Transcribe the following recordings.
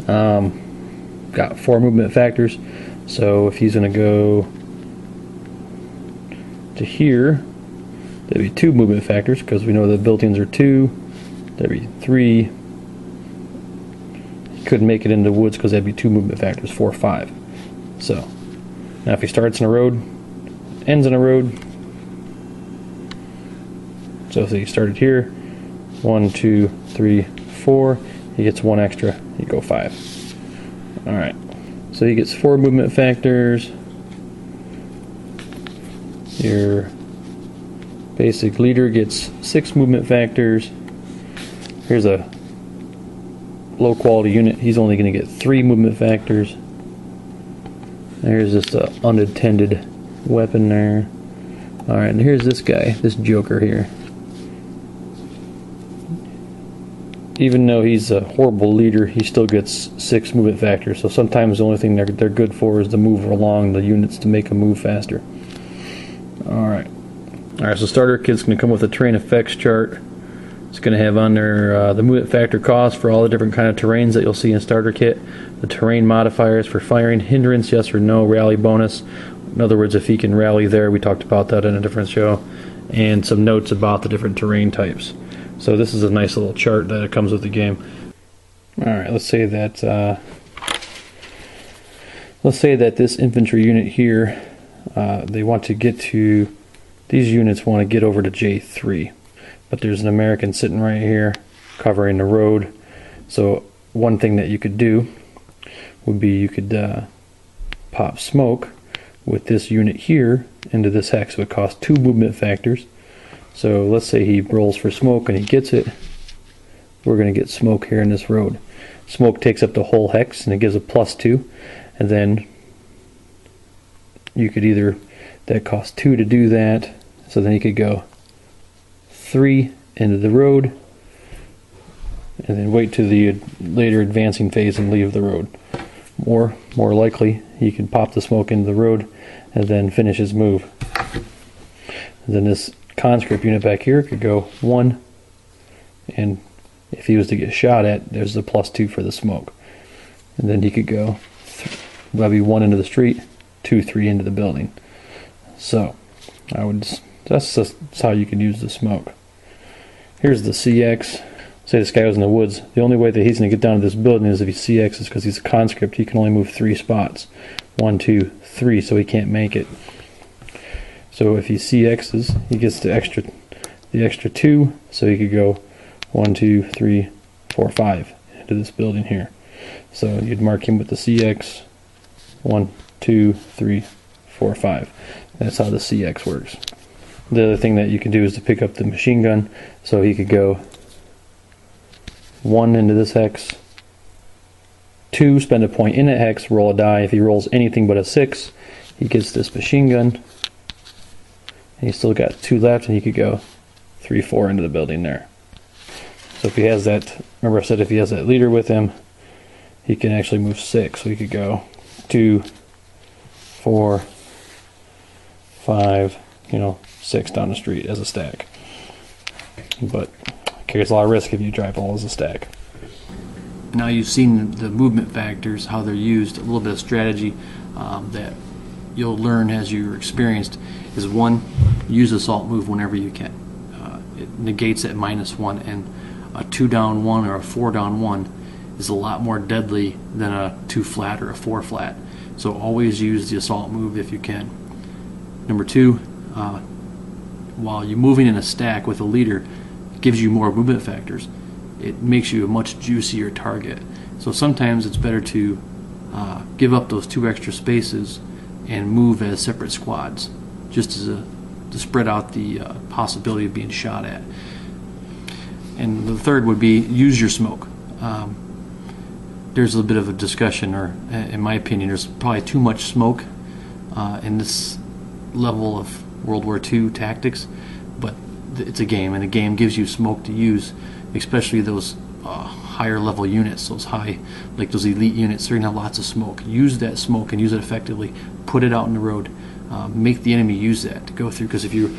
Got 4 movement factors. So if he's going to go to here, there'd be 2 movement factors because we know the built-ins are 2. There'd be 3. He couldn't make it into the woods because that'd be 2 movement factors, 4, 5. So now if he starts in a road, ends in a road. So if he started here, 1, 2, 3, 4, he gets 1 extra. You go 5. All right. So he gets 4 movement factors. Your basic leader gets 6 movement factors. Here's a low quality unit. He's only going to get 3 movement factors. There's just an unattended weapon there. Alright, and here's this guy, this joker here. Even though he's a horrible leader, he still gets 6 movement factors. So sometimes the only thing they're good for is to move along the units to make them move faster. Alright, so starter kit's going to come with a terrain effects chart. It's going to have on there the movement factor cost for all the different kind of terrains that you'll see in starter kit. The terrain modifiers for firing, hindrance, yes or no, rally bonus. In other words, if he can rally there, we talked about that in a different show. And some notes about the different terrain types. So this is a nice little chart that comes with the game. Alright, let's say that this infantry unit here, they want to get to, these units want to get over to J3. But there's an American sitting right here covering the road. So one thing that you could do would be you could pop smoke with this unit here into this hex. So it costs 2 movement factors. So let's say he rolls for smoke and he gets it. We're going to get smoke here in this road. Smoke takes up the whole hex and it gives a +2. And then you could either, that costs 2 to do that. So then you could go 3 into the road and then wait to the later advancing phase and leave the road. More likely he can pop the smoke into the road and then finish his move. And then this conscript unit back here could go 1, and if he was to get shot at, there's the +2 for the smoke. And then he could go levy 1 into the street, 2, 3 into the building. So that's how you can use the smoke. Here's the CX. Say this guy was in the woods. The only way that he's going to get down to this building is if he CXs, because he's a conscript. He can only move 3 spots. 1, 2, 3, so he can't make it. So if he CXs, he gets the extra 2, so he could go 1, 2, 3, 4, 5 into this building here. So you'd mark him with the CX 1, 2, 3, 4, 5. That's how the CX works. The other thing that you can do is to pick up the machine gun, so he could go 1 into this hex, 2, spend a point in that hex, roll a die. If he rolls anything but a 6, he gets this machine gun. And he's still got 2 left, and he could go 3, 4 into the building there. So if he has that, remember I said if he has that leader with him, he can actually move 6. So he could go 2, 4, 5, 6 down the street as a stack. But it carries a lot of risk if you drive all as a stack. Now you've seen the movement factors, how they're used, a little bit of strategy that you'll learn as you're experienced is 1, use assault move whenever you can. It negates at -1, and a 2 down 1 or a 4 down 1 is a lot more deadly than a 2 flat or a 4 flat. So always use the assault move if you can. Number 2, while you're moving in a stack with a leader, it gives you more movement factors. It makes you a much juicier target. So sometimes it's better to give up those 2 extra spaces and move as separate squads, just to spread out the possibility of being shot at. And the third would be use your smoke. There's a bit of a discussion, or in my opinion, there's probably too much smoke in this level of World War II tactics, but it's a game, and a game gives you smoke to use, especially those higher level units, like those elite units. They're gonna have lots of smoke. Use that smoke and use it effectively. Put it out in the road. Make the enemy use that to go through, because if you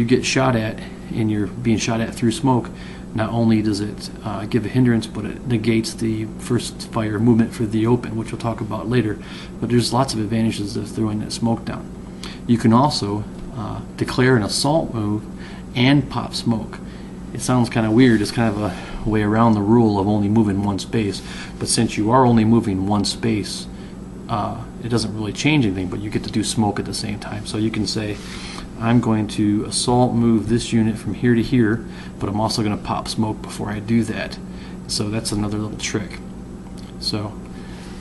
get shot at and you're being shot at through smoke, not only does it give a hindrance, but it negates the first fire movement for the open, which we'll talk about later. But there's lots of advantages of throwing that smoke down. You can also declare an assault move and pop smoke. It sounds kind of weird. It's kind of a way around the rule of only moving one space. But since you are only moving one space, it doesn't really change anything, but you get to do smoke at the same time. So you can say, I'm going to assault move this unit from here to here, but I'm also going to pop smoke before I do that. So that's another little trick. So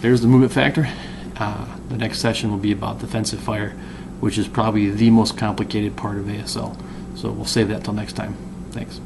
there's the movement factor. The next session will be about defensive fire, which is probably the most complicated part of ASL. So we'll save that till next time. Thanks.